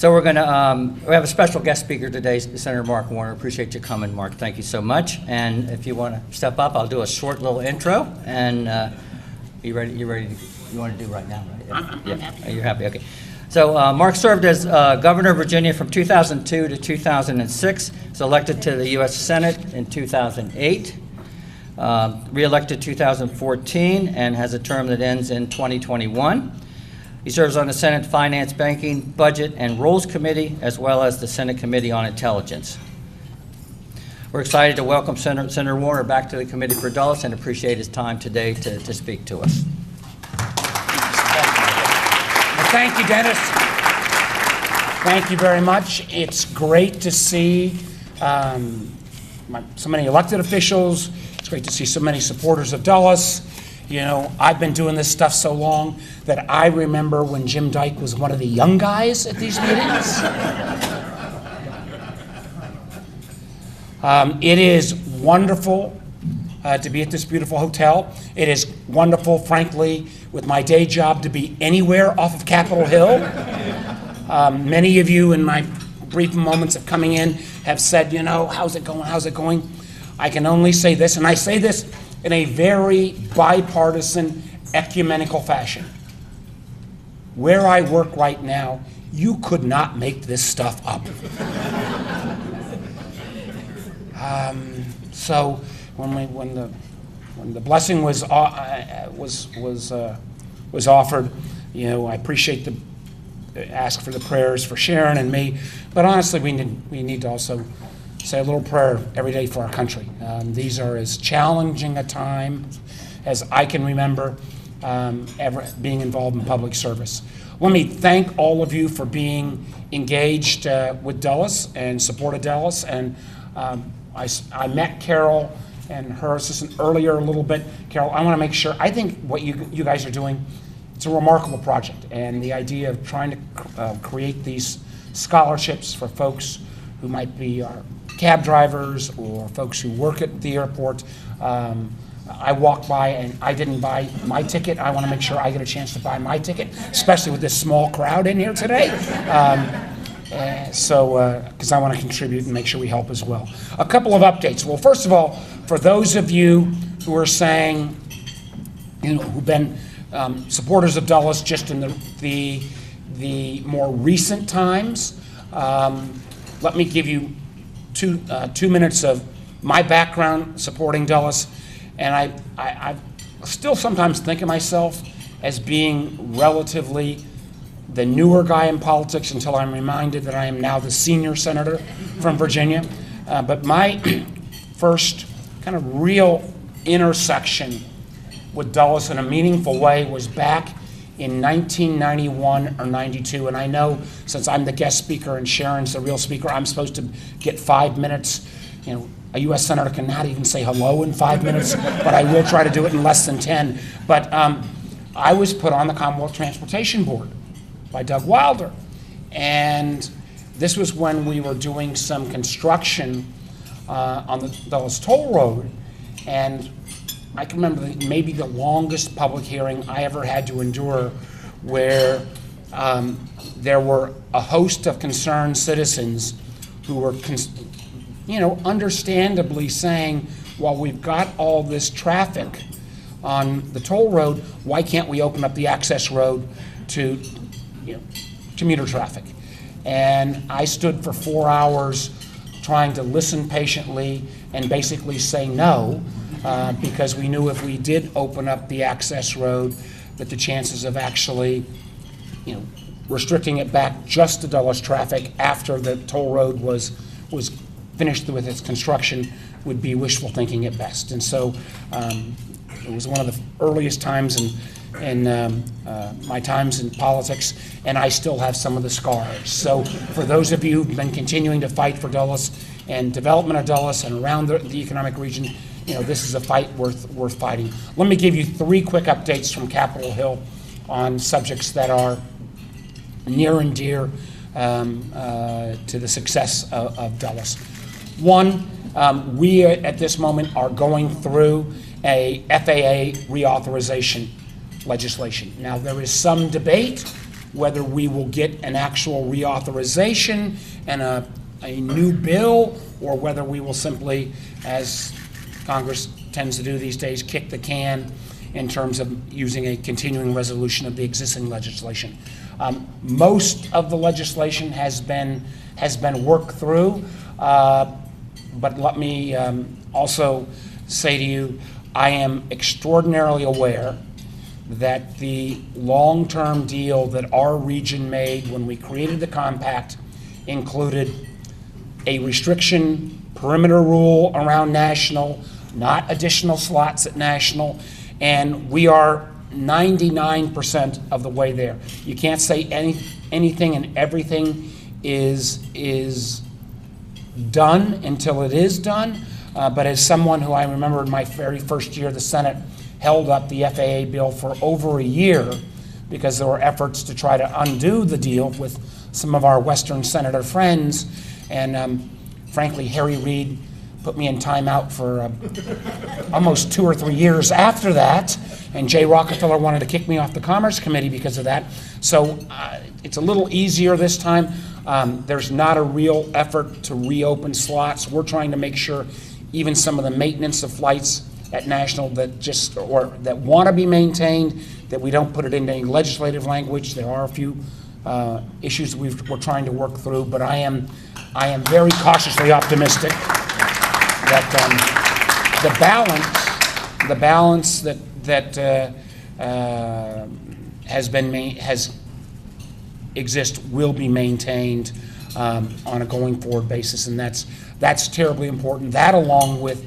So we have a special guest speaker today, Senator Mark Warner. Appreciate you coming, Mark. Thank you so much. And if you want to step up, I'll do a short little intro. And you ready? You want to do right now, right? I'm happy. You're happy, okay. So Mark served as governor of Virginia from 2002 to 2006. Was elected to the U.S. Senate in 2008. Re-elected 2014 and has a term that ends in 2021. He serves on the Senate Finance, Banking, Budget, and Rules Committee, as well as the Senate Committee on Intelligence. We're excited to welcome Senator Warner back to the Committee for Dulles and appreciate his time today to speak to us. Well, thank you, Dennis. Thank you very much. It's great to see so many elected officials. It's great to see so many supporters of Dulles. You know, I've been doing this stuff so long that I remember when Jim Dyke was one of the young guys at these meetings. It is wonderful to be at this beautiful hotel. It is wonderful, frankly, with my day job, to be anywhere off of Capitol Hill. Many of you in my brief moments of coming in have said, you know, how's it going, how's it going? I can only say this, and I say this in a very bipartisan, ecumenical fashion. Where I work right now, you could not make this stuff up. So when the blessing was offered, you know, I appreciate ask for the prayers for Sharon and me, but honestly, we need to also say a little prayer every day for our country. These are as challenging a time as I can remember ever being involved in public service. Let me thank all of you for being engaged with Dulles and supported Dulles. And I met Carol and her assistant earlier a little bit. Carol, I want to make sure, I think what you guys are doing, it's a remarkable project. And the idea of trying to create these scholarships for folks who might be our cab drivers or folks who work at the airport. I walked by and I didn't buy my ticket. I want to make sure I get a chance to buy my ticket, especially with this small crowd in here today. Because I want to contribute and make sure we help as well. A couple of updates. Well, first of all, for those of you who are saying, you know, who've been supporters of Dulles just in the more recent times, let me give you 2 minutes of my background supporting Dulles. And I still sometimes think of myself as being relatively the newer guy in politics until I'm reminded that I am now the senior senator from Virginia. But my first kind of real intersection with Dulles in a meaningful way was back in 1991 or 92. And I know since I'm the guest speaker and Sharon's the real speaker, I'm supposed to get 5 minutes. You know, a U.S. Senator cannot even say hello in 5 minutes, but I will try to do it in less than 10. But I was put on the Commonwealth Transportation Board by Doug Wilder. And this was when we were doing some construction on the Dulles Toll Road. And I can remember maybe the longest public hearing I ever had to endure, where there were a host of concerned citizens who were understandably saying, well, we've got all this traffic on the toll road, why can't we open up the access road to commuter traffic? And I stood for 4 hours trying to listen patiently and basically say no, because we knew if we did open up the access road, that the chances of actually, restricting it back just to Dulles traffic after the toll road was finished with its construction would be wishful thinking at best. And so it was one of the earliest times in my times in politics, and I still have some of the scars. So for those of you who've been continuing to fight for Dulles and development of Dulles and around the economic region, this is a fight worth fighting. Let me give you 3 quick updates from Capitol Hill on subjects that are near and dear to the success of Dulles. One, we at this moment are going through a FAA reauthorization legislation. Now, there is some debate whether we will get an actual reauthorization and a new bill, or whether we will simply, as Congress tends to do these days, kick the can in terms of using a continuing resolution of the existing legislation. Most of the legislation has been worked through, but let me also say to you, I am extraordinarily aware that the long-term deal that our region made when we created the compact included a restriction perimeter rule around national, not additional slots at national, and we are 99% of the way there. You can't say anything and everything is done until it is done, but as someone who I remember in my very first year, the Senate held up the FAA bill for over a year because there were efforts to try to undo the deal with some of our Western senator friends, and frankly, Harry Reid put me in timeout for almost 2 or 3 years after that, and Jay Rockefeller wanted to kick me off the Commerce Committee because of that. So it's a little easier this time. There's not a real effort to reopen slots. We're trying to make sure even some of the maintenance of flights at national that want to be maintained, that we don't put it into any legislative language. There are a few issues we're trying to work through, but I am very cautiously optimistic that the balance that exists will be maintained on a going forward basis, and that's terribly important. That, along with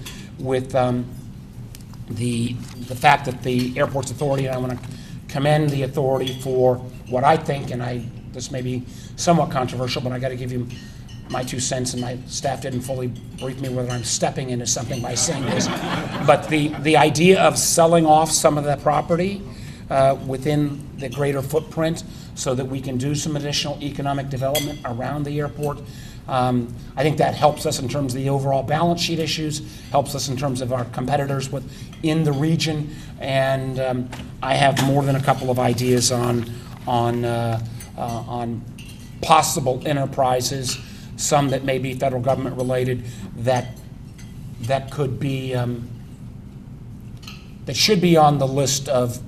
the fact that the Airports Authority, and I want to commend the authority for what I think, and this may be somewhat controversial, but I got to give you my 2 cents, and my staff didn't fully brief me whether I'm stepping into something by saying this, but the idea of selling off some of that property within the greater footprint so that we can do some additional economic development around the airport. I think that helps us in terms of the overall balance sheet issues, helps us in terms of our competitors within the region, and I have more than a couple of ideas on possible enterprises, some that may be federal government related, that could be that should be on the list of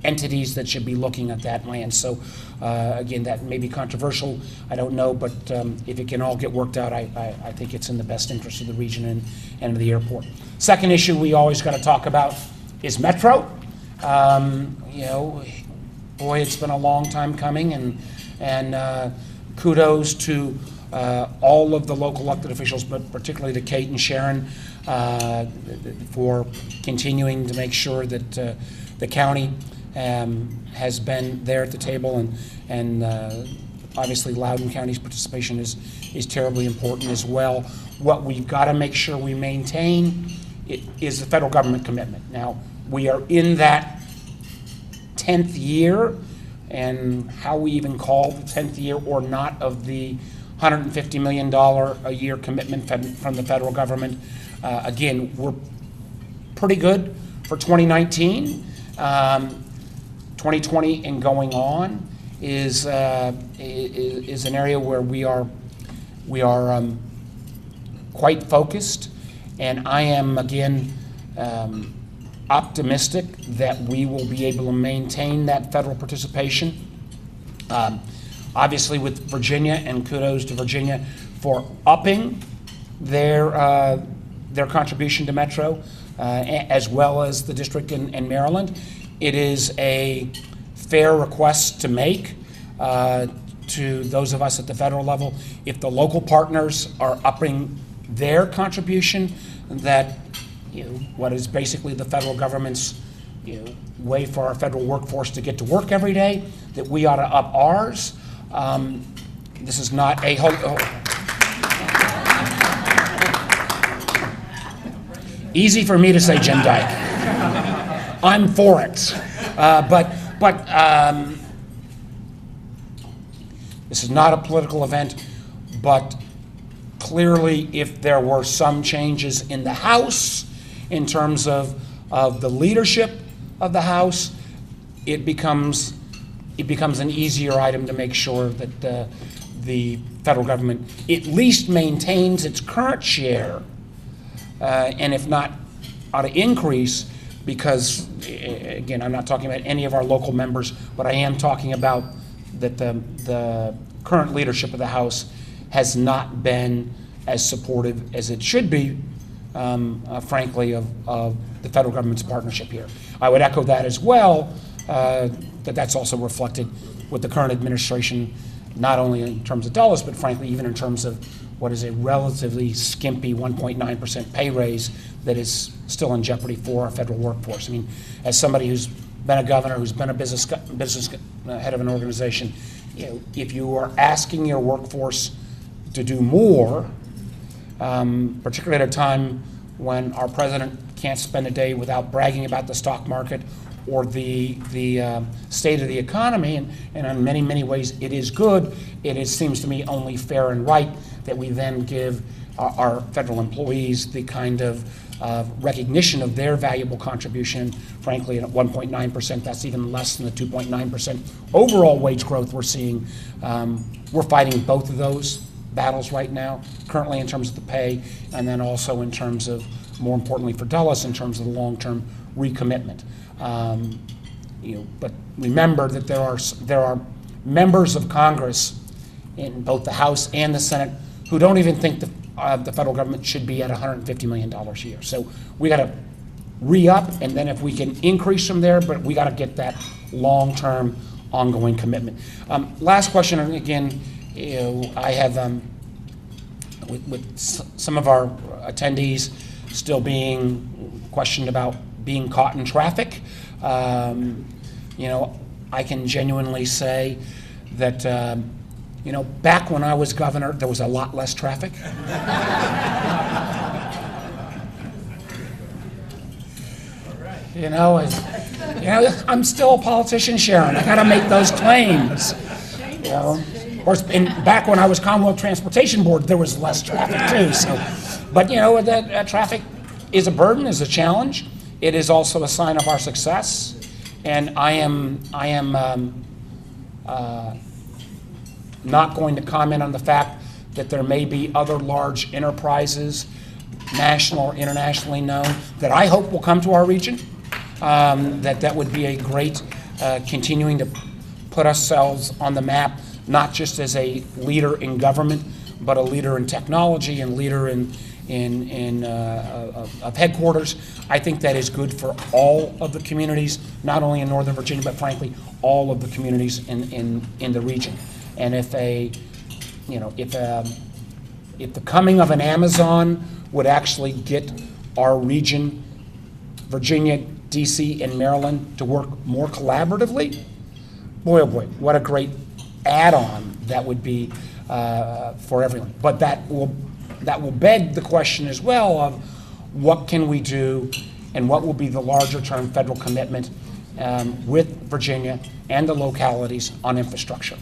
entities that should be looking at that land. So again, that may be controversial, I don't know, but if it can all get worked out, I think it's in the best interest of the region and of the airport. Second issue we always got to talk about is Metro. You know, boy, it's been a long time coming, and kudos to all of the local elected officials, but particularly to Kate and Sharon for continuing to make sure that the county has been there at the table, and obviously Loudoun County's participation is terribly important as well. What we've got to make sure we maintain is the federal government commitment. Now, we are in that 10th year, and how we even call the 10th year or not of the $150 million a year commitment from the federal government. Again, we're pretty good for 2019. 2020 and going on is an area where we are quite focused, and I am again optimistic that we will be able to maintain that federal participation. Obviously with Virginia, and kudos to Virginia for upping their contribution to Metro, as well as the district in Maryland. It is a fair request to make to those of us at the federal level. If the local partners are upping their contribution, that what is basically the federal government's way for our federal workforce to get to work every day, that we ought to up ours. This is not a easy for me to say, Jim Dyke. I'm for it, but this is not a political event. But clearly, if there were some changes in the House in terms of the leadership of the House, it becomes it becomes an easier item to make sure that the federal government at least maintains its current share, and if not, ought to increase, because, again, I'm not talking about any of our local members, but I am talking about that the current leadership of the House has not been as supportive as it should be, frankly, of the federal government's partnership here. I would echo that as well, that's also reflected with the current administration, not only in terms of Dulles, but frankly, even in terms of what is a relatively skimpy 1.9% pay raise that is still in jeopardy for our federal workforce. I mean, as somebody who's been a governor, who's been a business head of an organization, if you are asking your workforce to do more, particularly at a time when our president can't spend a day without bragging about the stock market or the state of the economy, and in many, many ways it is good, seems to me only fair and right that we then give our federal employees the kind of recognition of their valuable contribution. Frankly, at 1.9%, that's even less than the 2.9% overall wage growth we're seeing. We're fighting both of those battles right now, currently in terms of the pay, and then also in terms of, more importantly for Dulles, in terms of the long-term recommitment. But remember that there are members of Congress in both the House and the Senate who don't even think the federal government should be at $150 million a year. So we got to re-up, and then if we can increase from there, but we got to get that long-term ongoing commitment. Last question, and again, I have, with some of our attendees still being questioned about being caught in traffic, I can genuinely say that, back when I was governor, there was a lot less traffic. I'm still a politician, Sharon. I got to make those claims. Of course, back when I was Commonwealth Transportation Board, there was less traffic too. But that traffic is a burden, is a challenge. It is also a sign of our success, and I am not going to comment on the fact that there may be other large enterprises, national or internationally known, that I hope will come to our region. That would be a great continuing to put ourselves on the map, not just as a leader in government, but a leader in technology and leader of headquarters. I think that is good for all of the communities, not only in Northern Virginia, but frankly, all of the communities in the region. And if the coming of an Amazon would actually get our region, Virginia, DC, and Maryland, to work more collaboratively, boy, oh boy, what a great add-on that would be for everyone. But that will beg the question as well of what can we do and what will be the larger term federal commitment with Virginia and the localities on infrastructure.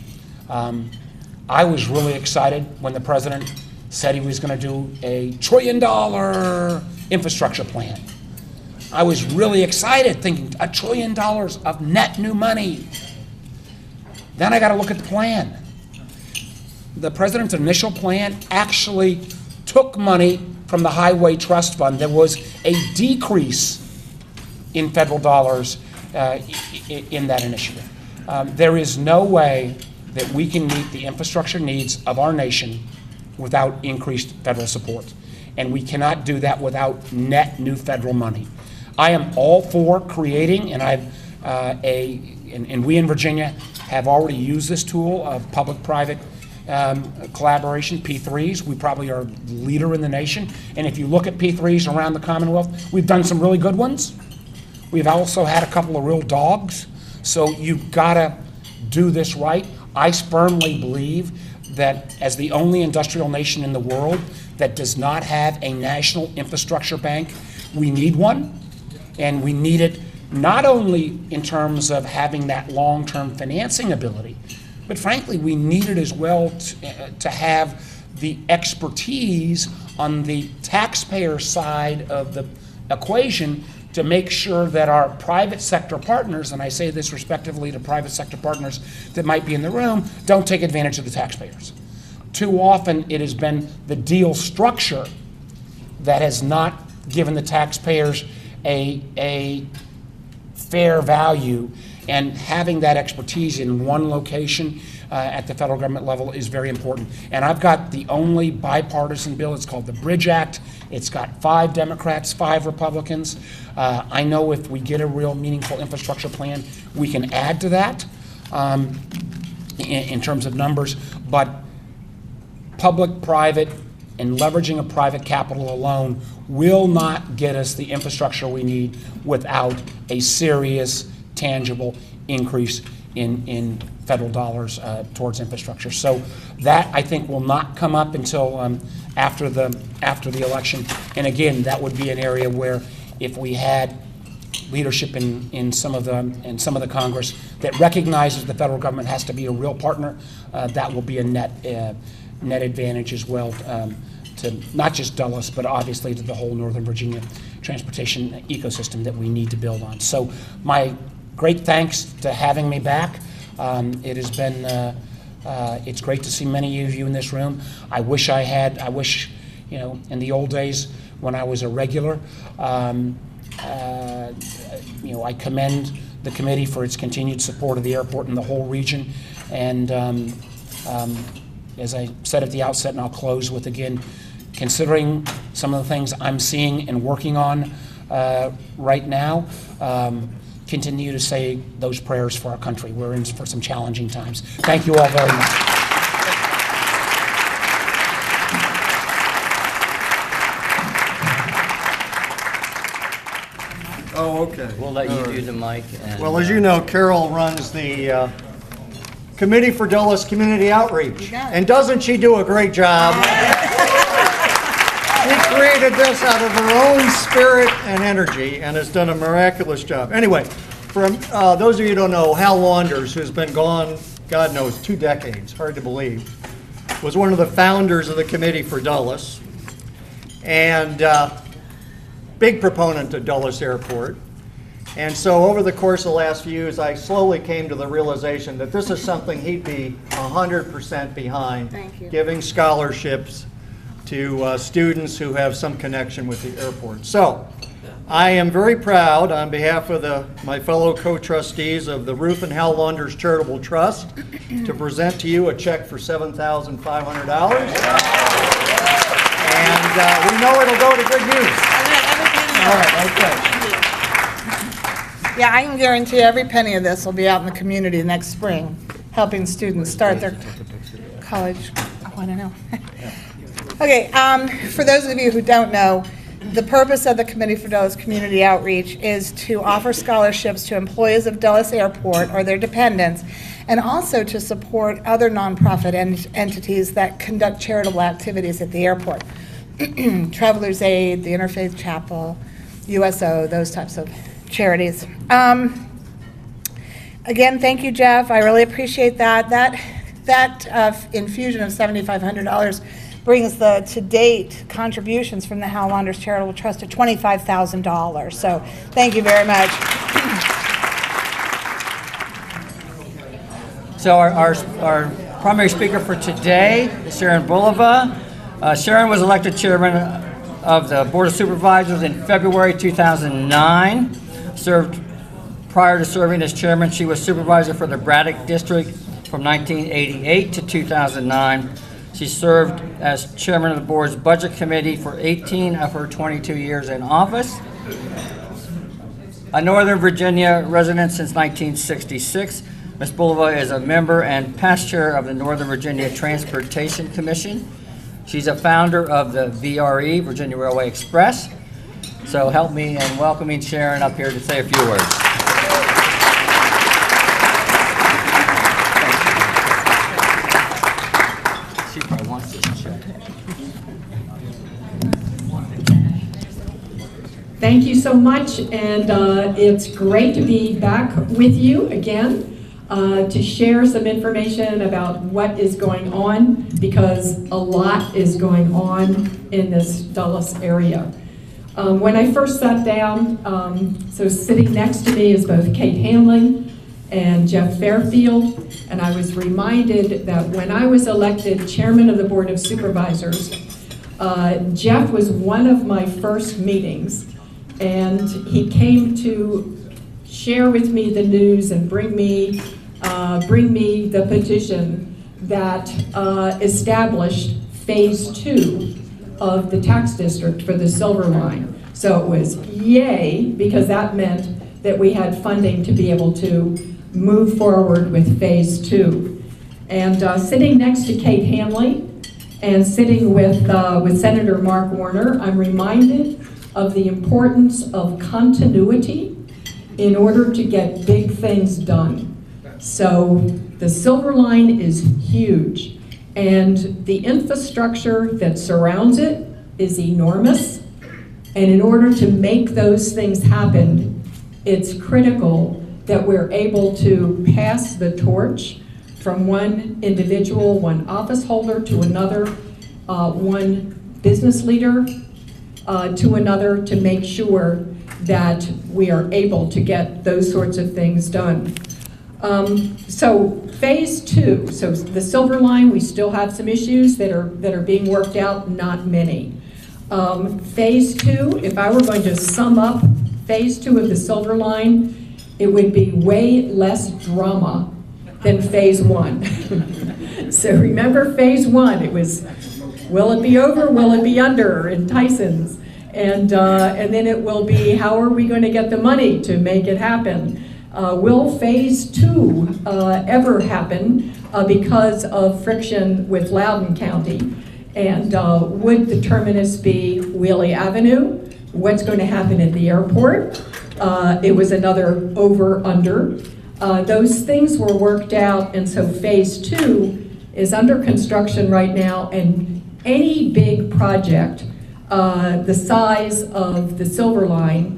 I was really excited when the president said he was going to do a $1 trillion infrastructure plan. I was really excited, thinking $1 trillion of net new money. Then I got to look at the plan. The president's initial plan actually took money from the Highway Trust Fund. There was a decrease in federal dollars in that initiative. There is no way that we can meet the infrastructure needs of our nation without increased federal support. And we cannot do that without net new federal money. I am all for creating, and we in Virginia have already used this tool of public-private collaboration, P3s. We probably are leader in the nation. And if you look at P3s around the Commonwealth, we've done some really good ones. We've also had a couple of real dogs. So you've got to do this right. I firmly believe that as the only industrial nation in the world that does not have a national infrastructure bank, we need one. And we need it not only in terms of having that long-term financing ability, but frankly, we need it as well to have the expertise on the taxpayer side of the equation to make sure that our private sector partners, and I say this respectively to private sector partners that might be in the room, don't take advantage of the taxpayers. Too often it has been the deal structure that has not given the taxpayers a fair value, and having that expertise in one location at the federal government level is very important. And I've got the only bipartisan bill. It's called the Bridge Act. It's got 5 Democrats, 5 Republicans. I know if we get a real meaningful infrastructure plan, we can add to that in terms of numbers. But public-private and leveraging of private capital alone will not get us the infrastructure we need without a serious, tangible increase in federal dollars towards infrastructure. So that, I think, will not come up until after the election. And again, that would be an area where if we had leadership in some of the Congress that recognizes the federal government has to be a real partner, that will be a net advantage as well to not just Dulles, but obviously to the whole Northern Virginia transportation ecosystem that we need to build on. So my great thanks to having me back. It has been, it's great to see many of you in this room. I wish, you know, in the old days when I was a regular, you know, I commend the committee for its continued support of the airport and the whole region. And as I said at the outset, and I'll close with again, considering some of the things I'm seeing and working on right now, continue to say those prayers for our country. We're in for some challenging times. Thank you all very much. Oh, okay. We'll let you do the mic. And, Well, as you know, Carol runs the Committee for Dulles Community Outreach. And doesn't she do a great job? She created this out of her own spirit and energy and has done a miraculous job. Anyway, for those of you who don't know, Hal Launders, who's been gone, God knows, 2 decades, hard to believe, was one of the founders of the Committee for Dulles, and big proponent of Dulles Airport. And so over the course of the last few years, I slowly came to the realization that this is something he'd be 100% behind, giving scholarships to students who have some connection with the airport. So I am very proud on behalf of my fellow co-trustees of the Ruth and Hal Launders Charitable Trust to present to you a check for $7,500. And we know it'll go to good use. All right, okay. Yeah, I can guarantee every penny of this will be out in the community next spring, helping students start their college. I want to know. Okay, for those of you who don't know, the purpose of the Committee for Dulles Community Outreach is to offer scholarships to employees of Dulles Airport or their dependents, and also to support other nonprofit entities that conduct charitable activities at the airport. Travelers Aid, the Interfaith Chapel, USO, those types of charities. Again, thank you, Jeff. I really appreciate that. That infusion of $7,500 brings the to-date contributions from the Hal Launders Charitable Trust to $25,000. So thank you very much. So our primary speaker for today is Sharon Bulova. Sharon was elected chairman of the Board of Supervisors in February 2009. Prior to serving as chairman, she was supervisor for the Braddock District from 1988 to 2009. She served as chairman of the board's budget committee for 18 of her 22 years in office. A Northern Virginia resident since 1966, Ms. Bulova is a member and past chair of the Northern Virginia Transportation Commission. She's a founder of the VRE, Virginia Railway Express. So help me in welcoming Sharon up here to say a few words. She probably wants this check. Thank you so much, and it's great to be back with you again to share some information about what is going on, because a lot is going on in this Dulles area. When I first sat down, so sitting next to me is both Kate Hanley and Jeff Fairfield, and I was reminded that when I was elected chairman of the Board of Supervisors, Jeff was one of my first meetings, and he came to share with me the news and bring me the petition that established phase 2 of the tax district for the Silver Line. So it was yay, because that meant that we had funding to be able to move forward with phase 2. And sitting next to Kate Hanley and sitting with Senator Mark Warner, I'm reminded of the importance of continuity in order to get big things done. So the Silver Line is huge, and the infrastructure that surrounds it is enormous. And in order to make those things happen, it's critical that we're able to pass the torch from one individual, one office holder to another, one business leader to another, to make sure that we are able to get those sorts of things done. So phase 2, so the Silver Line, we still have some issues that are being worked out, not many. Phase 2, if I were going to sum up phase 2 of the Silver Line, it would be way less drama than phase 1. So remember phase 1, it was, will it be over, will it be under in Tyson's? And then it will be, how are we going to get the money to make it happen? Will phase 2 ever happen because of friction with Loudoun County? And would the terminus be Wheelie Avenue? What's going to happen at the airport? It was another over-under. Those things were worked out, and so phase 2 is under construction right now, and any big project the size of the Silver Line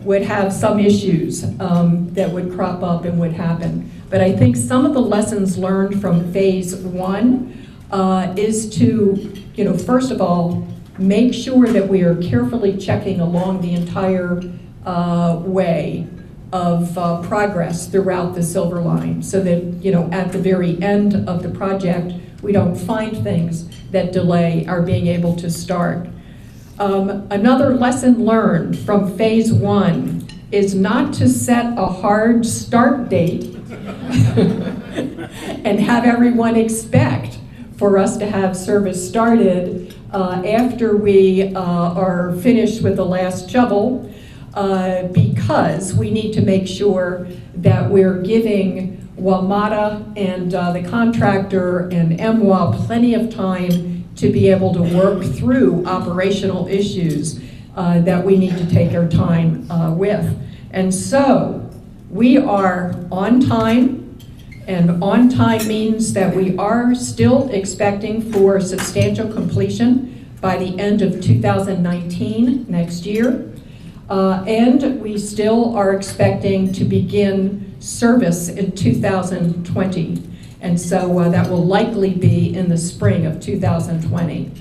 would have some issues that would crop up and would happen. But I think some of the lessons learned from phase 1 is to, first of all, make sure that we are carefully checking along the entire way of progress throughout the Silver Line, so that, at the very end of the project, we don't find things that delay our being able to start. Another lesson learned from phase 1 is not to set a hard start date and have everyone expect for us to have service started after we are finished with the last shovel, because we need to make sure that we're giving WMATA and the contractor and MWA plenty of time to be able to work through operational issues that we need to take our time with. And so we are on time, and on time means that we are still expecting for substantial completion by the end of 2019, next year. And we still are expecting to begin service in 2020. And so that will likely be in the spring of 2020.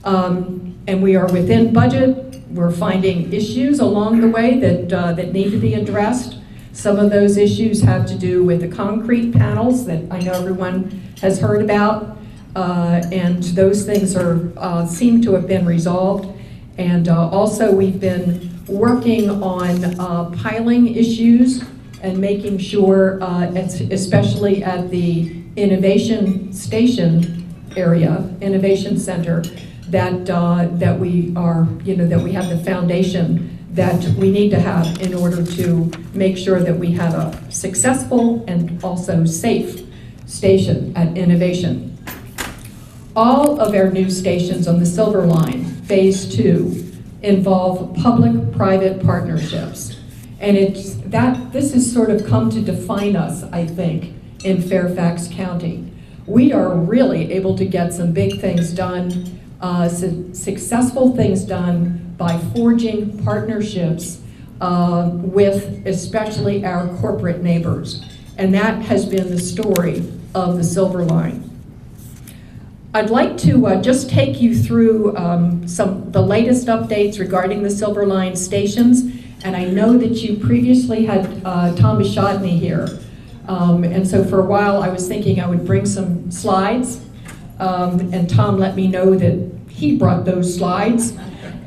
And we are within budget. We're finding issues along the way that need to be addressed. Some of those issues have to do with the concrete panels that I know everyone has heard about. And those things seem to have been resolved. And also we've been working on piling issues and making sure, especially at the Innovation Station area, Innovation Center, that we are, that we have the foundation that we need to have in order to make sure that we have a successful and also safe station at Innovation. All of our new stations on the Silver Line, phase 2, involve public-private partnerships. And this has sort of come to define us, I think, in Fairfax County. We are really able to get some big things done, successful things done by forging partnerships with especially our corporate neighbors. And that has been the story of the Silver Line. I'd like to just take you through the latest updates regarding the Silver Line stations. And I know that you previously had Tom Bishotny here. And so for a while I was thinking I would bring some slides. And Tom let me know that he brought those slides.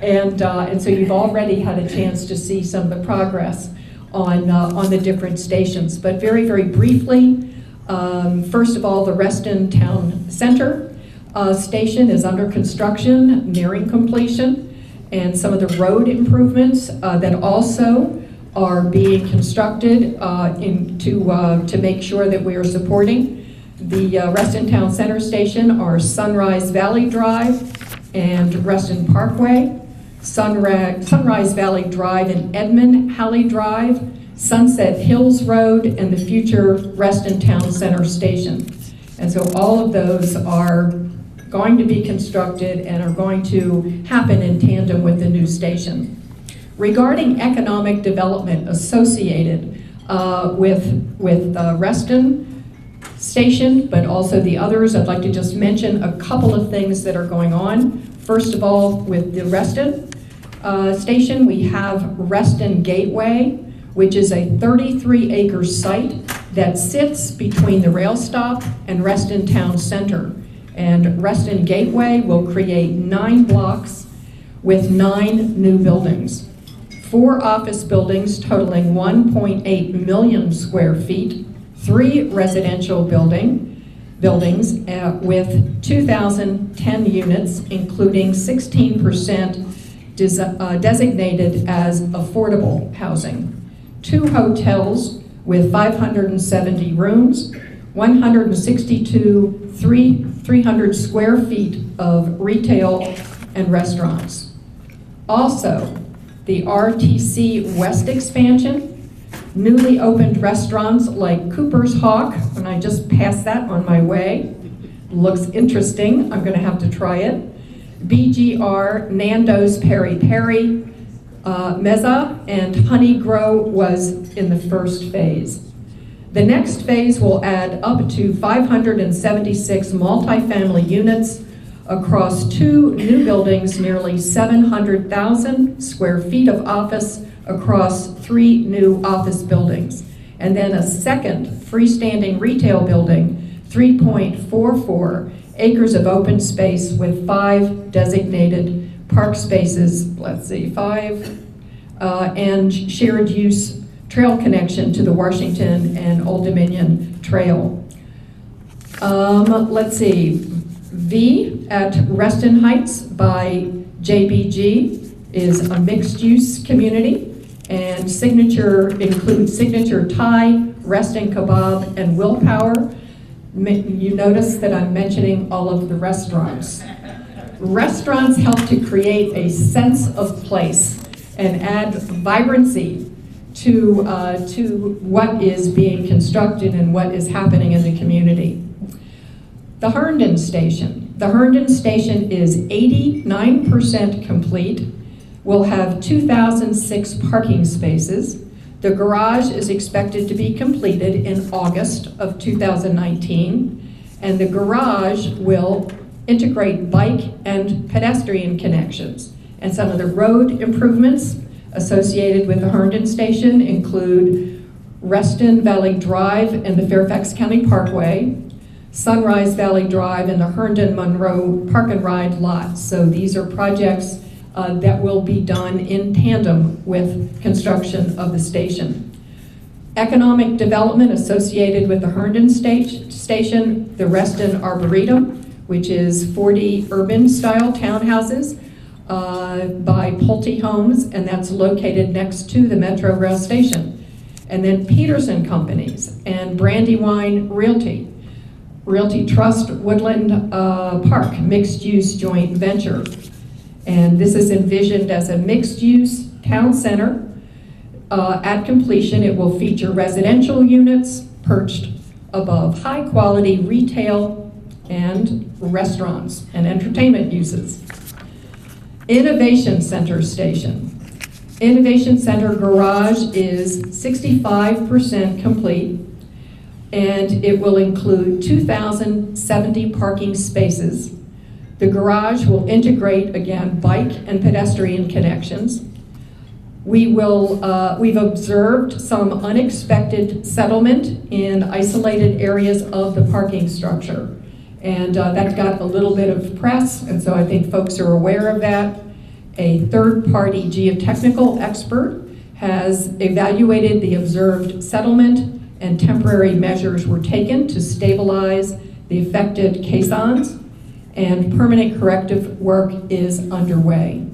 And so you've already had a chance to see some of the progress on the different stations. But very, very briefly, first of all, the Reston Town Center station is under construction, nearing completion, and some of the road improvements that also are being constructed to make sure that we are supporting the Reston Town Center station are Sunrise Valley Drive and Reston Parkway, Sunrise Valley Drive and Edmund Halley Drive, Sunset Hills Road, and the future Reston Town Center station. And so all of those are going to be constructed and are going to happen in tandem with the new station. Regarding economic development associated with Reston Station, but also the others, I'd like to just mention a couple of things that are going on. First of all, with the Reston Station, we have Reston Gateway, which is a 33-acre site that sits between the rail stop and Reston Town Center. And Reston Gateway will create 9 blocks with 9 new buildings. 4 office buildings totaling 1.8 million square feet, 3 residential buildings with 2,010 units, including 16% designated as affordable housing. 2 hotels with 570 rooms, 162 300 square feet of retail and restaurants. Also, the RTC West expansion, newly opened restaurants like Cooper's Hawk, and I just passed that on my way. Looks interesting, I'm gonna have to try it. BGR, Nando's Peri Peri, Meza, and Honey Grow was in the first phase. The next phase will add up to 576 multifamily units across 2 new buildings, nearly 700,000 square feet of office across 3 new office buildings. And then a second freestanding retail building, 3.44 acres of open space with 5 designated park spaces, 5, and shared use trail connection to the Washington and Old Dominion Trail. V at Reston Heights by JBG is a mixed-use community, and includes Signature Thai, Reston Kebab, and Willpower. You notice that I'm mentioning all of the restaurants. Restaurants help to create a sense of place and add vibrancy to what is being constructed and what is happening in the community. The Herndon Station. The Herndon Station is 89% complete. We'll have 2,006 parking spaces. The garage is expected to be completed in August of 2019, and the garage will integrate bike and pedestrian connections. And some of the road improvements associated with the Herndon Station include Reston Valley Drive and the Fairfax County Parkway, Sunrise Valley Drive and the Herndon Monroe Park and Ride lots. So these are projects that will be done in tandem with construction of the station. Economic development associated with the Herndon Station, the Reston Arboretum, which is 40 urban-style townhouses by Pulte Homes, and that's located next to the Metro Rail Station. And then Peterson Companies and Brandywine Realty Trust Woodland Park, mixed-use joint venture. And this is envisioned as a mixed-use town center. At completion, it will feature residential units perched above high-quality retail and restaurants and entertainment uses. Innovation Center Station. Innovation Center Garage is 65% complete. and it will include 2,070 parking spaces. The garage will integrate, again, bike and pedestrian connections. We've observed some unexpected settlement in isolated areas of the parking structure. And that got a little bit of press, and so I think folks are aware of that. A third-party geotechnical expert has evaluated the observed settlement, and temporary measures were taken to stabilize the affected caissons, and permanent corrective work is underway.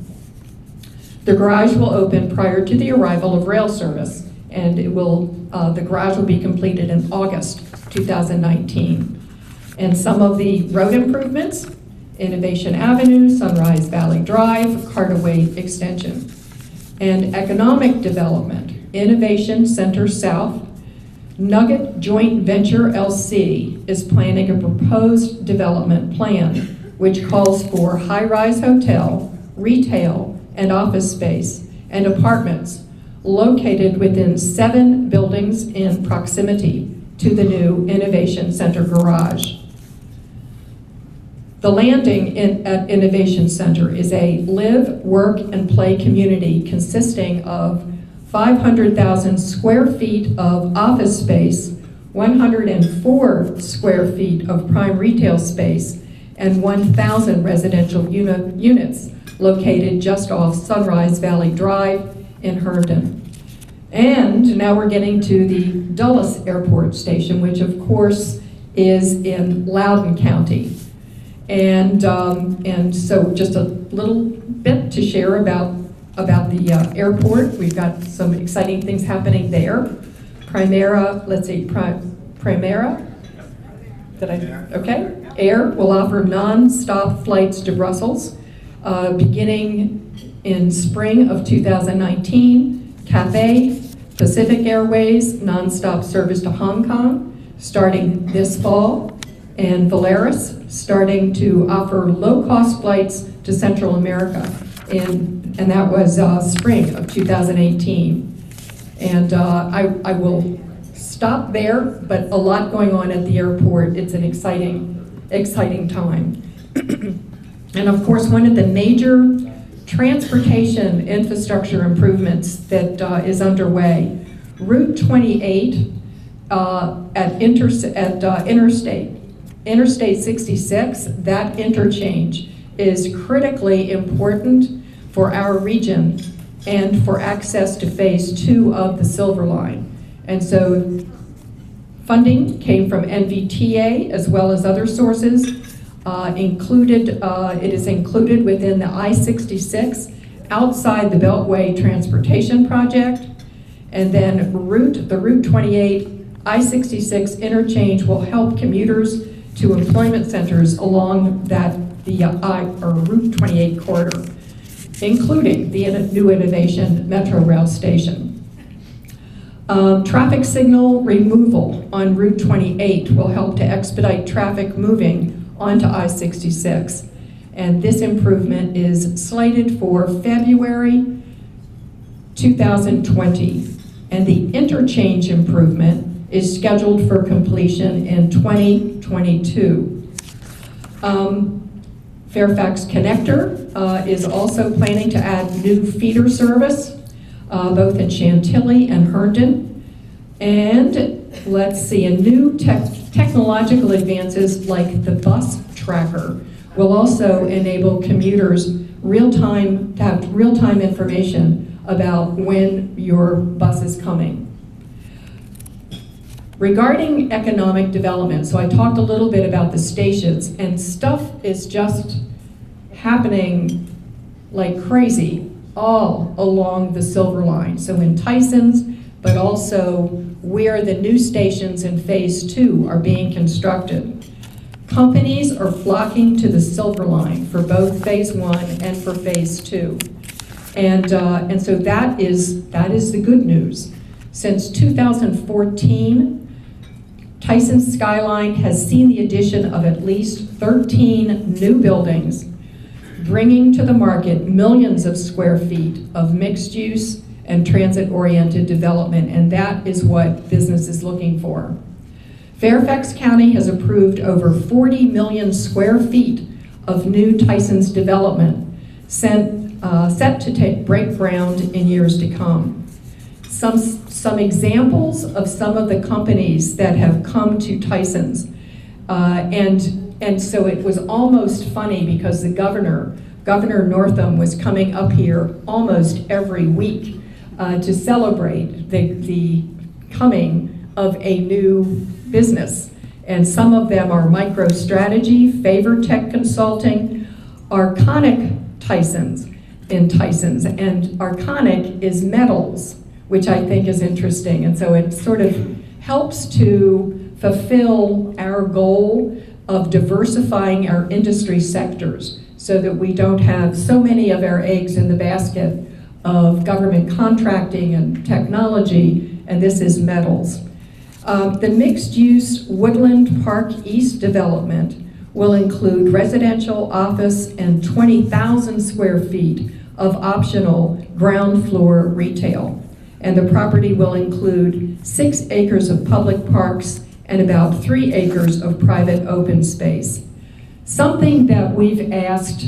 The garage will open prior to the arrival of rail service, and the garage will be completed in August 2019. And some of the road improvements: Innovation Avenue, Sunrise Valley Drive, Cartaway Extension. And economic development: Innovation Center South, Nugget Joint Venture LC is planning a proposed development plan which calls for high-rise hotel, retail, and office space, and apartments located within 7 buildings in proximity to the new Innovation Center garage. The landing at Innovation Center is a live, work, and play community consisting of 500,000 square feet of office space, 104 square feet of prime retail space, and 1,000 residential units located just off Sunrise Valley Drive in Herndon. And now we're getting to the Dulles Airport Station, which of course is in Loudoun County. And so just a little bit to share about the airport. We've got some exciting things happening there. Primera, okay. Air will offer non-stop flights to Brussels, beginning in spring of 2019. Cathay Pacific Airways, non-stop service to Hong Kong, starting this fall. And Volaris, starting to offer low-cost flights to Central America, and that was spring of 2018. And I will stop there, but a lot going on at the airport. It's an exciting time. And of course, one of the major transportation infrastructure improvements that is underway, Route 28 at Interstate 66, that interchange is critically important for our region and for access to phase 2 of the Silver Line. And so funding came from NVTA as well as other sources. It is included within the I-66 outside the Beltway Transportation Project. And then the Route 28 I-66 interchange will help commuters to employment centers along the Route 28 corridor, including the new Innovation Metro Rail Station. Traffic signal removal on Route 28 will help to expedite traffic moving onto I-66. And this improvement is slated for February 2020. And the interchange improvement is scheduled for completion in 2022. Fairfax Connector is also planning to add new feeder service, both in Chantilly and Herndon. And let's see, a new technological advances like the bus tracker will also enable commuters to have real-time information about when your bus is coming. Regarding economic development, so I talked a little bit about the stations, and stuff is just happening like crazy all along the Silver Line. So in Tysons, but also where the new stations in phase 2 are being constructed. Companies are flocking to the Silver Line for both phase 1 and for phase 2. And so that is the good news. Since 2014, Tyson's Skyline has seen the addition of at least 13 new buildings, bringing to the market millions of square feet of mixed use and transit-oriented development, and that is what business is looking for. Fairfax County has approved over 40 million square feet of new Tyson's development, set to break ground in years to come. Some examples of some of the companies that have come to Tyson's, and so it was almost funny because the Governor Northam, was coming up here almost every week to celebrate the coming of a new business. And some of them are MicroStrategy, Favor Tech Consulting, Arconic Tyson's in Tyson's, and Arconic is metals, which I think is interesting. And so it sort of helps to fulfill our goal of diversifying our industry sectors so that we don't have so many of our eggs in the basket of government contracting and technology, and this is metals. The mixed-use Woodland Park East development will include residential, office, and 20,000 square feet of optional ground floor retail. And the property will include 6 acres of public parks and about 3 acres of private open space. Something that we've asked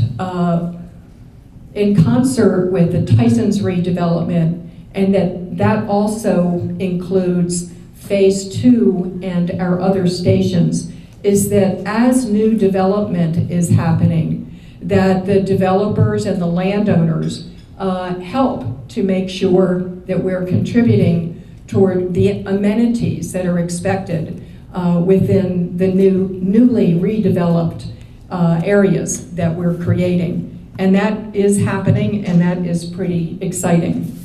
in concert with the Tyson's redevelopment, and that also includes Phase 2 and our other stations, is that as new development is happening, that the developers and the landowners help to make sure that we're contributing toward the amenities that are expected within the newly redeveloped areas that we're creating. And that is happening, and that is pretty exciting.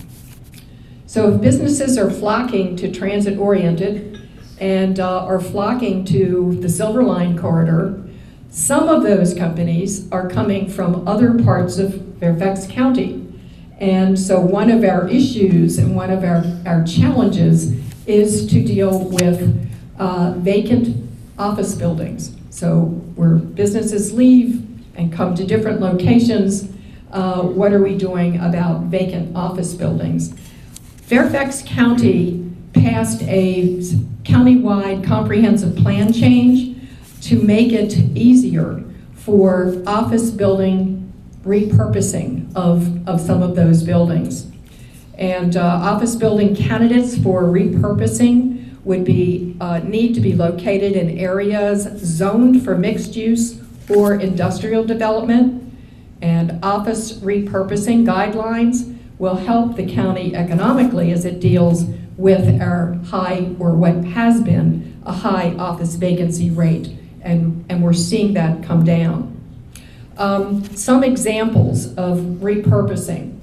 So if businesses are flocking to transit-oriented and are flocking to the Silver Line corridor, some of those companies are coming from other parts of Fairfax County. And so one of our issues and one of our challenges is to deal with vacant office buildings. So where businesses leave and come to different locations, what are we doing about vacant office buildings? Fairfax County passed a countywide comprehensive plan change to make it easier for office building repurposing of some of those buildings. And office building candidates for repurposing would need to be located in areas zoned for mixed use or industrial development. And office repurposing guidelines will help the county economically as it deals with our high, or what has been a high office vacancy rate, and we're seeing that come down. Some examples of repurposing.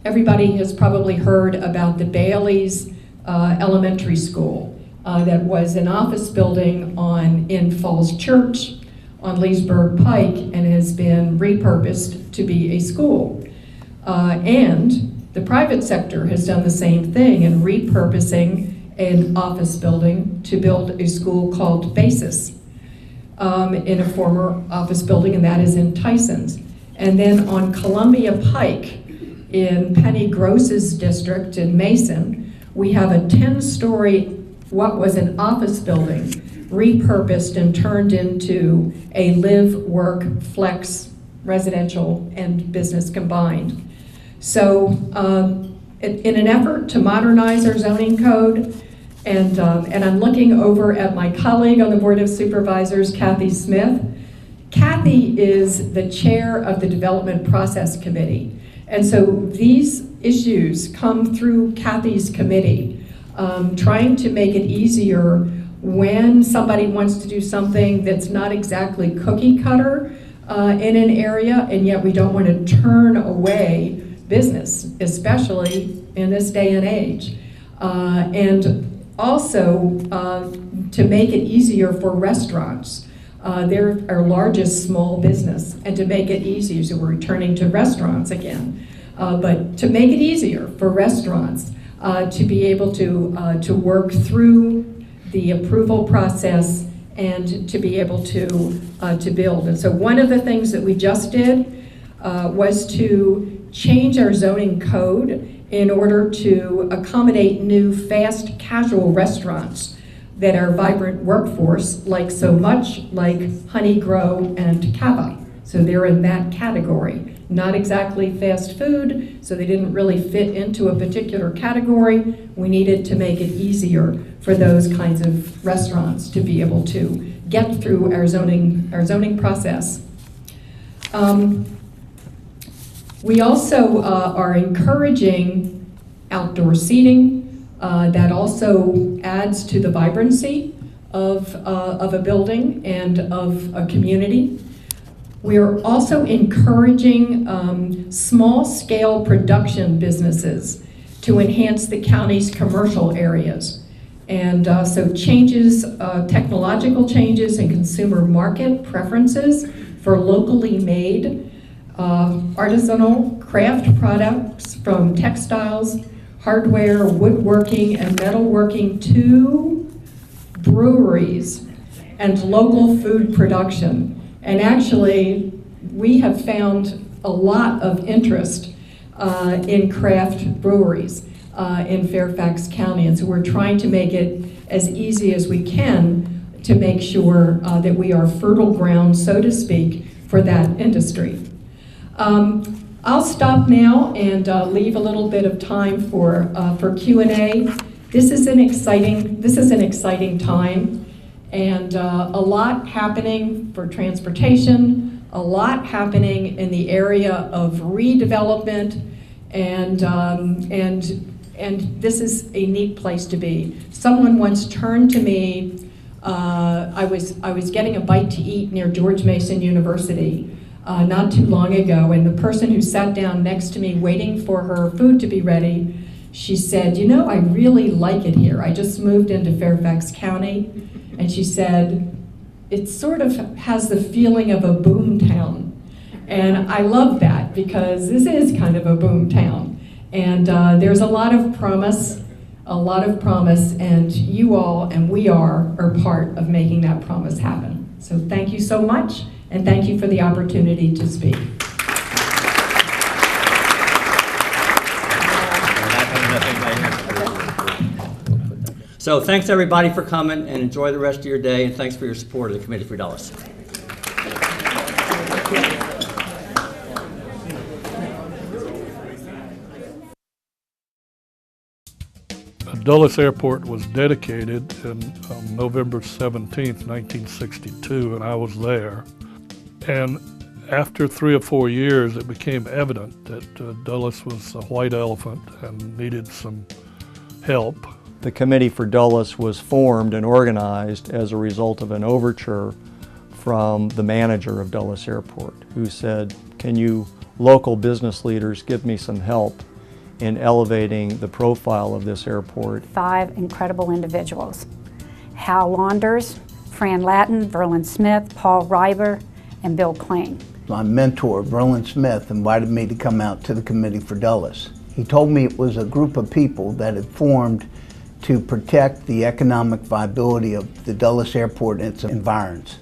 Everybody has probably heard about the Bailey's Elementary School that was an office building in Falls Church on Leesburg Pike and has been repurposed to be a school. And the private sector has done the same thing in repurposing an office building to build a school called Basis in a former office building, and that is in Tyson's. And then on Columbia Pike in Penny Gross's district in Mason, we have a 10-story, what was an office building, repurposed and turned into a live, work, flex, residential and business combined. So in an effort to modernize our zoning code, and I'm looking over at my colleague on the Board of Supervisors, Kathy Smith. Kathy is the chair of the Development Process Committee. And so these issues come through Kathy's committee, trying to make it easier when somebody wants to do something that's not exactly cookie cutter in an area, and yet we don't want to turn away business, especially in this day and age. And also to make it easier for restaurants. They're our largest small business, and to make it easier, so we're returning to restaurants again, but to make it easier for restaurants to be able to work through the approval process and to be able to build. And so one of the things that we just did was to change our zoning code in order to accommodate new fast casual restaurants that are vibrant workforce, like so much like Honey Grow and Cava. So they're in that category. Not exactly fast food, so they didn't really fit into a particular category. We needed to make it easier for those kinds of restaurants to be able to get through our zoning process. We also are encouraging outdoor seating. That also adds to the vibrancy of a building and of a community. We are also encouraging small-scale production businesses to enhance the county's commercial areas. And so changes, technological changes in consumer market preferences for locally made artisanal craft products from textiles, hardware, woodworking, and metalworking to breweries and local food production. And actually, we have found a lot of interest in craft breweries in Fairfax County. And so we're trying to make it as easy as we can to make sure that we are fertile ground, so to speak, for that industry. I'll stop now and leave a little bit of time for Q&A. This is an exciting time, and a lot happening for transportation, a lot happening in the area of redevelopment, and this is a neat place to be. Someone once turned to me. I was getting a bite to eat near George Mason University not too long ago, and the person who sat down next to me waiting for her food to be ready, she said, "You know, I really like it here. I just moved into Fairfax County," and she said, "It sort of has the feeling of a boom town." And I love that, because this is kind of a boom town. And there's a lot of promise, and you all and we are part of making that promise happen. So thank you so much, and thank you for the opportunity to speak. So thanks everybody for coming, and enjoy the rest of your day, and thanks for your support of the Committee for Dulles. Dulles Airport was dedicated on November 17th, 1962, and I was there. And after 3 or 4 years, it became evident that Dulles was a white elephant and needed some help. The Committee for Dulles was formed and organized as a result of an overture from the manager of Dulles Airport, who said, "Can you local business leaders give me some help in elevating the profile of this airport?" 5 incredible individuals: Hal Launders, Fran Lattin, Verlin Smith, Paul Reiber, and Bill Klain. My mentor, Verlin Smith, invited me to come out to the Committee for Dulles. He told me it was a group of people that had formed to protect the economic viability of the Dulles Airport and its environs.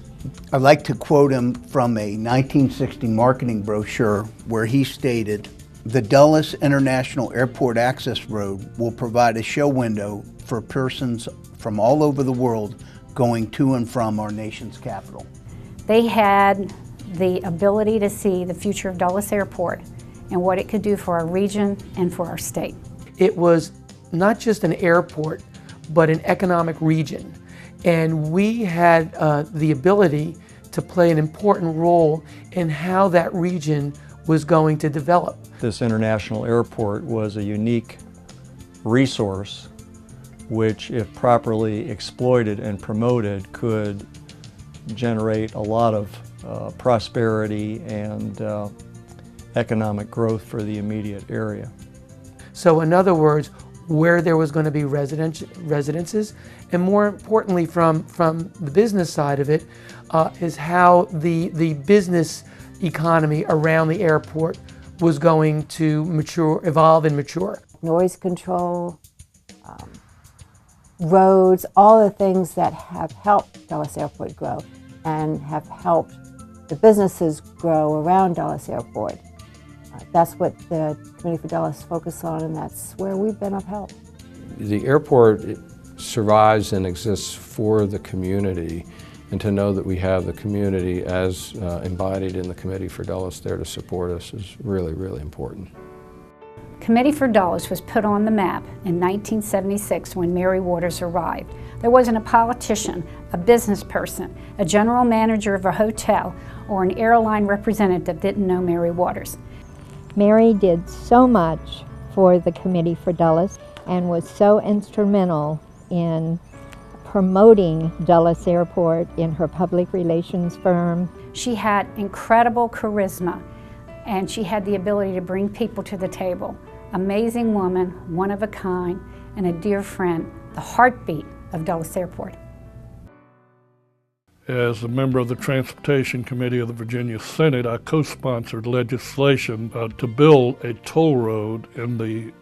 I'd like to quote him from a 1960 marketing brochure where he stated, "The Dulles International Airport Access Road will provide a show window for persons from all over the world going to and from our nation's capital." They had the ability to see the future of Dulles Airport and what it could do for our region and for our state. It was not just an airport, but an economic region. And we had the ability to play an important role in how that region was going to develop. This international airport was a unique resource which, if properly exploited and promoted, could generate a lot of prosperity and economic growth for the immediate area. So in other words, where there was going to be residences, and more importantly from the business side of it, is how the business economy around the airport was going to evolve and mature. Noise control, roads, all the things that have helped Dulles Airport grow and have helped the businesses grow around Dulles Airport. That's what the Committee for Dulles focused on, and that's where we've been of help. The airport survives and exists for the community, and to know that we have the community as embodied in the Committee for Dulles there to support us is really, really important. Committee for Dulles was put on the map in 1976 when Mary Waters arrived. There wasn't a politician, a business person, a general manager of a hotel, or an airline representative that didn't know Mary Waters. Mary did so much for the Committee for Dulles and was so instrumental in promoting Dulles Airport in her public relations firm. She had incredible charisma, and she had the ability to bring people to the table. Amazing woman, one of a kind, and a dear friend, the heartbeat of Dulles Airport. As a member of the Transportation Committee of the Virginia Senate, I co-sponsored legislation to build a toll road in the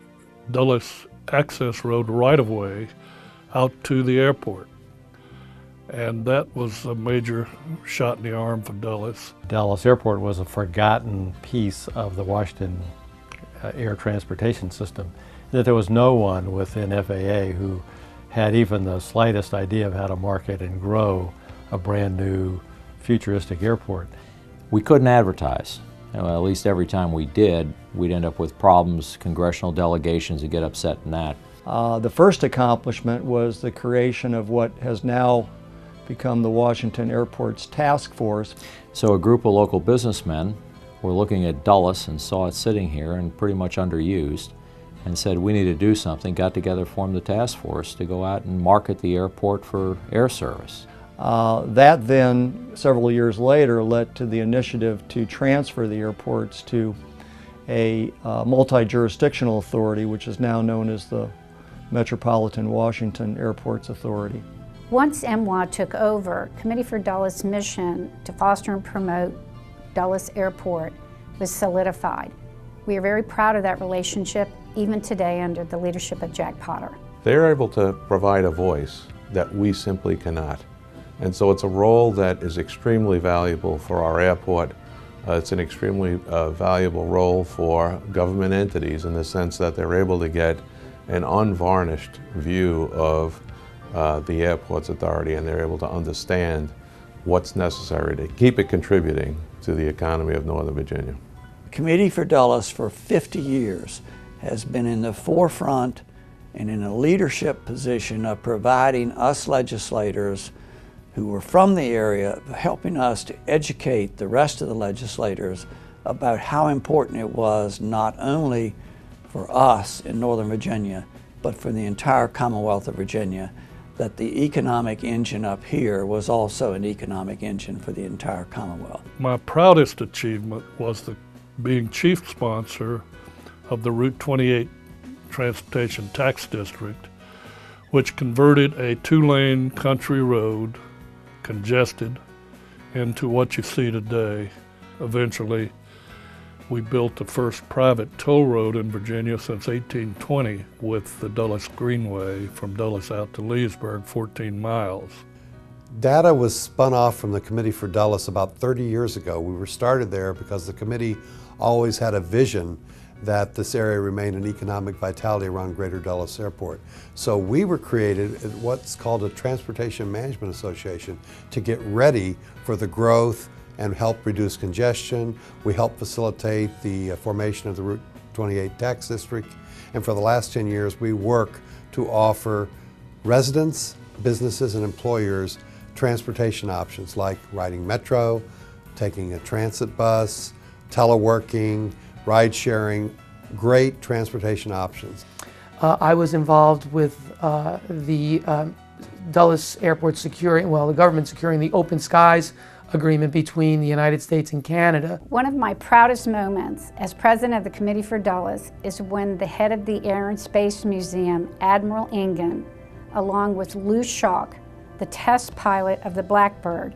Dulles Access Road right-of-way out to the airport. And that was a major shot in the arm for Dulles. Dulles Airport was a forgotten piece of the Washington air transportation system, that there was no one within FAA who had even the slightest idea of how to market and grow a brand new futuristic airport. We couldn't advertise. At least every time we did, we'd end up with problems, congressional delegations would get upset in that. The first accomplishment was the creation of what has now become the Washington Airports Task Force. So a group of local businessmen were looking at Dulles and saw it sitting here and pretty much underused, and said we need to do something, got together, formed the task force to go out and market the airport for air service. That then, several years later, led to the initiative to transfer the airports to a multi-jurisdictional authority, which is now known as the Metropolitan Washington Airports Authority. Once MWA took over, Committee for Dulles' mission to foster and promote Dulles Airport was solidified. We are very proud of that relationship, even today under the leadership of Jack Potter. They're able to provide a voice that we simply cannot. And so it's a role that is extremely valuable for our airport. It's an extremely valuable role for government entities in the sense that they're able to get an unvarnished view of the airport's authority, and they're able to understand what's necessary to keep it contributing to the economy of Northern Virginia. The Committee for Dulles for 50 years has been in the forefront and in a leadership position of providing us legislators who were from the area, helping us to educate the rest of the legislators about how important it was not only for us in Northern Virginia, but for the entire Commonwealth of Virginia, that the economic engine up here was also an economic engine for the entire Commonwealth. My proudest achievement was being chief sponsor of the Route 28 Transportation Tax District, which converted a two-lane country road, congested, into what you see today. Eventually, we built the first private toll road in Virginia since 1820 with the Dulles Greenway from Dulles out to Leesburg, 14 miles. Data was spun off from the Committee for Dulles about 30 years ago. We were started there because the committee always had a vision that this area remained an economic vitality around Greater Dulles Airport. So we were created at what's called a Transportation Management Association to get ready for the growth and help reduce congestion. We help facilitate the formation of the Route 28 Tax District. And for the last 10 years, we work to offer residents, businesses, and employers transportation options like riding metro, taking a transit bus, teleworking, ride sharing, great transportation options. I was involved with the Dulles Airport securing, well, the government securing the Open Skies Agreement between the United States and Canada. One of my proudest moments as president of the Committee for Dulles is when the head of the Air and Space Museum, Admiral Engen, along with Lou Schock, the test pilot of the Blackbird,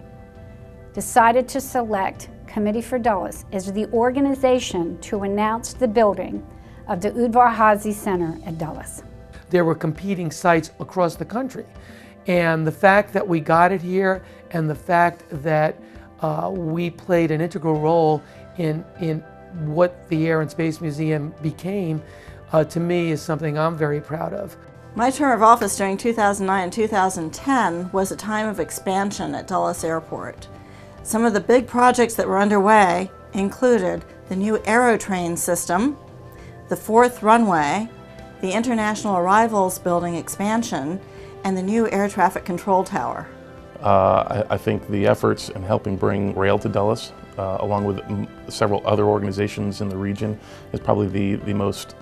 decided to select Committee for Dulles as the organization to announce the building of the Udvar-Hazy Center at Dulles. There were competing sites across the country, and the fact that we got it here and the fact that we played an integral role in what the Air and Space Museum became, to me is something I'm very proud of. My term of office during 2009 and 2010 was a time of expansion at Dulles Airport. Some of the big projects that were underway included the new Aerotrain system, the 4th runway, the International Arrivals Building expansion, and the new air traffic control tower. I think the efforts in helping bring rail to Dulles, along with several other organizations in the region, is probably the most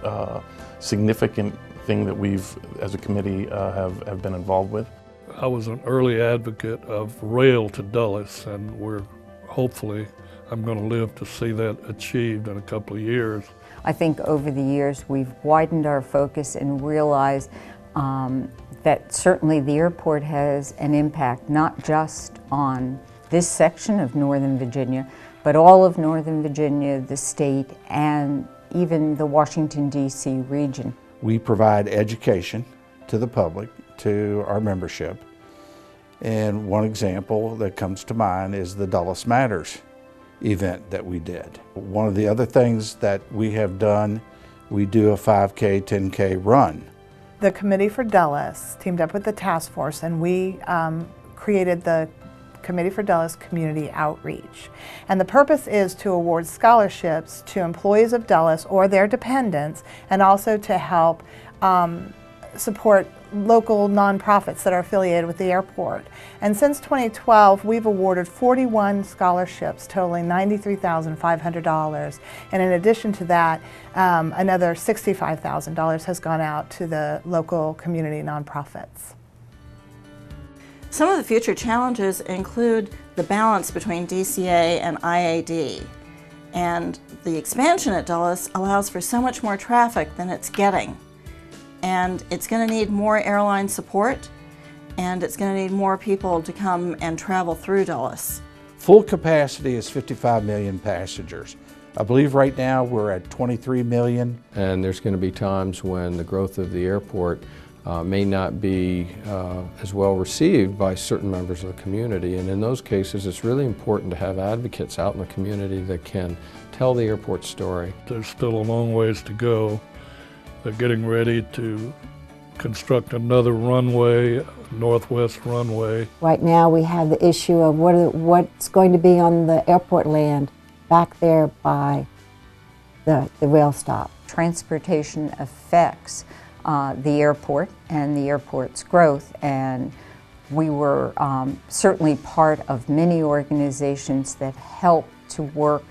significant thing that we've, as a committee, have been involved with. I was an early advocate of rail to Dulles, and hopefully I'm going to live to see that achieved in a couple of years. I think over the years we've widened our focus and realized that certainly the airport has an impact not just on this section of Northern Virginia, but all of Northern Virginia, the state, and even the Washington, D.C. region. We provide education to the public, to our membership, and one example that comes to mind is the Dulles Matters event that we did. One of the other things that we have done, we do a 5K, 10K run. The Committee for Dulles teamed up with the task force, and we created the Committee for Dulles Community Outreach. And the purpose is to award scholarships to employees of Dulles or their dependents, and also to help support local nonprofits that are affiliated with the airport. And since 2012, we've awarded 41 scholarships totaling $93,500. And in addition to that, another $65,000 has gone out to the local community nonprofits. Some of the future challenges include the balance between DCA and IAD. And the expansion at Dulles allows for so much more traffic than it's getting. And it's going to need more airline support, and it's going to need more people to come and travel through Dulles. Full capacity is 55 million passengers. I believe right now we're at 23 million. And there's going to be times when the growth of the airport may not be as well received by certain members of the community. And in those cases, it's really important to have advocates out in the community that can tell the airport story. There's still a long ways to go. They're getting ready to construct another runway, northwest runway. Right now we have the issue of what's going to be on the airport land back there by the rail stop. Transportation affects the airport and the airport's growth, and we were certainly part of many organizations that help to work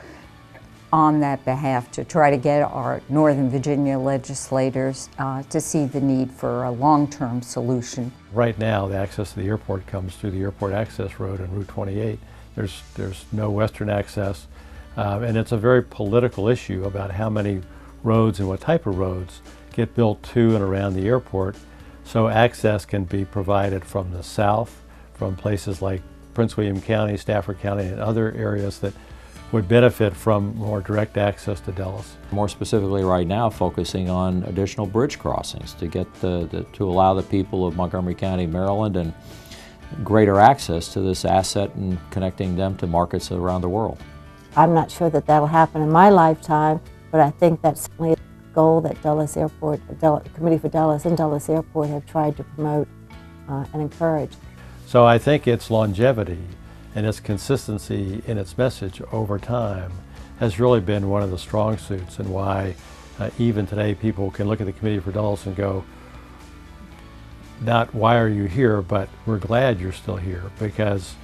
on that behalf to try to get our Northern Virginia legislators to see the need for a long-term solution. Right now, the access to the airport comes through the Airport Access Road and Route 28. There's no western access, and it's a very political issue about how many roads and what type of roads get built to and around the airport, so access can be provided from the south, from places like Prince William County, Stafford County, and other areas that would benefit from more direct access to Dulles. More specifically right now, focusing on additional bridge crossings to get to allow the people of Montgomery County, Maryland, and greater access to this asset and connecting them to markets around the world. I'm not sure that that'll happen in my lifetime, but I think that's certainly a goal that Dulles Airport, Committee for Dulles and Dulles Airport have tried to promote and encourage. So I think its longevity and its consistency in its message over time has really been one of the strong suits, and why even today people can look at the Committee for Dulles and go, not why are you here, but we're glad you're still here, because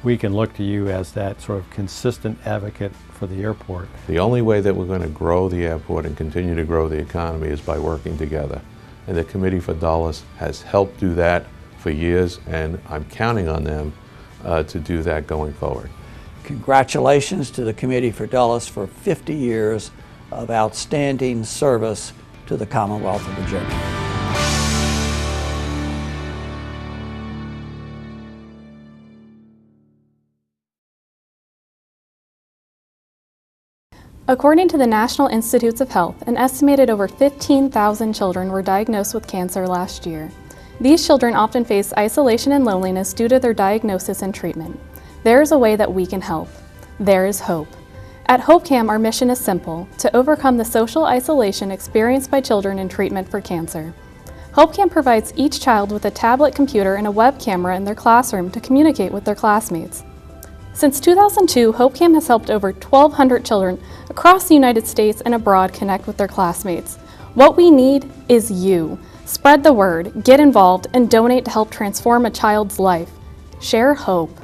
we can look to you as that sort of consistent advocate for the airport. The only way that we're going to grow the airport and continue to grow the economy is by working together. And the Committee for Dulles has helped do that for years, and I'm counting on them to do that going forward. Congratulations to the Committee for Dulles for 50 years of outstanding service to the Commonwealth of Virginia. According to the National Institutes of Health, an estimated over 15,000 children were diagnosed with cancer last year. These children often face isolation and loneliness due to their diagnosis and treatment. There is a way that we can help. There is hope. At HopeCam, our mission is simple: to overcome the social isolation experienced by children in treatment for cancer. HopeCam provides each child with a tablet computer and a web camera in their classroom to communicate with their classmates. Since 2002, HopeCam has helped over 1,200 children across the United States and abroad connect with their classmates. What we need is you. Spread the word, get involved, and donate to help transform a child's life. Share hope.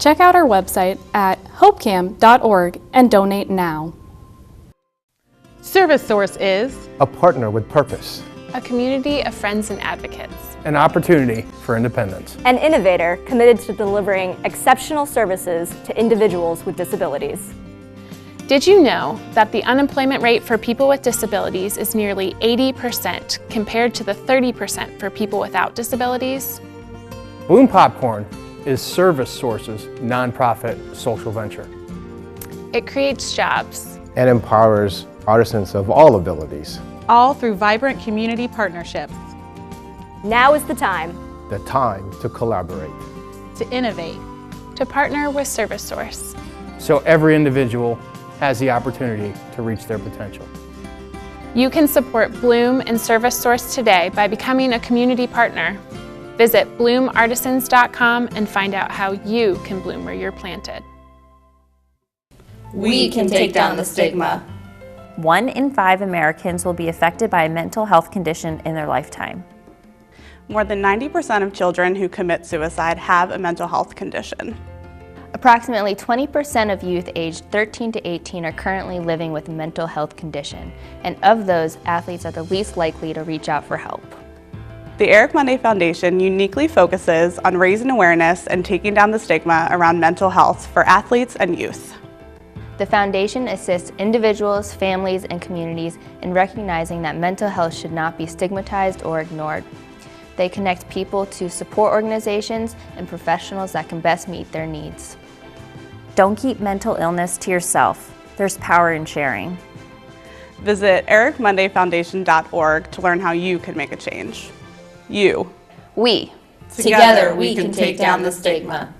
Check out our website at hopecam.org and donate now. Service Source is a partner with purpose, a community of friends and advocates, an opportunity for independence, an innovator committed to delivering exceptional services to individuals with disabilities. Did you know that the unemployment rate for people with disabilities is nearly 80% compared to the 30% for people without disabilities? Bloom Popcorn is Service Source's nonprofit social venture. It creates jobs and empowers artisans of all abilities, all through vibrant community partnerships. Now is the time to collaborate, to innovate, to partner with Service Source, so every individual has the opportunity to reach their potential. You can support Bloom and Service Source today by becoming a community partner. Visit bloomartisans.com and find out how you can bloom where you're planted. We can take down the stigma. 1 in 5 Americans will be affected by a mental health condition in their lifetime. More than 90% of children who commit suicide have a mental health condition. Approximately 20% of youth aged 13 to 18 are currently living with a mental health condition, and of those, athletes are the least likely to reach out for help. The Eric Monday Foundation uniquely focuses on raising awareness and taking down the stigma around mental health for athletes and youth. The foundation assists individuals, families, and communities in recognizing that mental health should not be stigmatized or ignored. They connect people to support organizations and professionals that can best meet their needs. Don't keep mental illness to yourself. There's power in sharing. Visit ericmondayfoundation.org to learn how you can make a change. You. We. Together we can take down the stigma.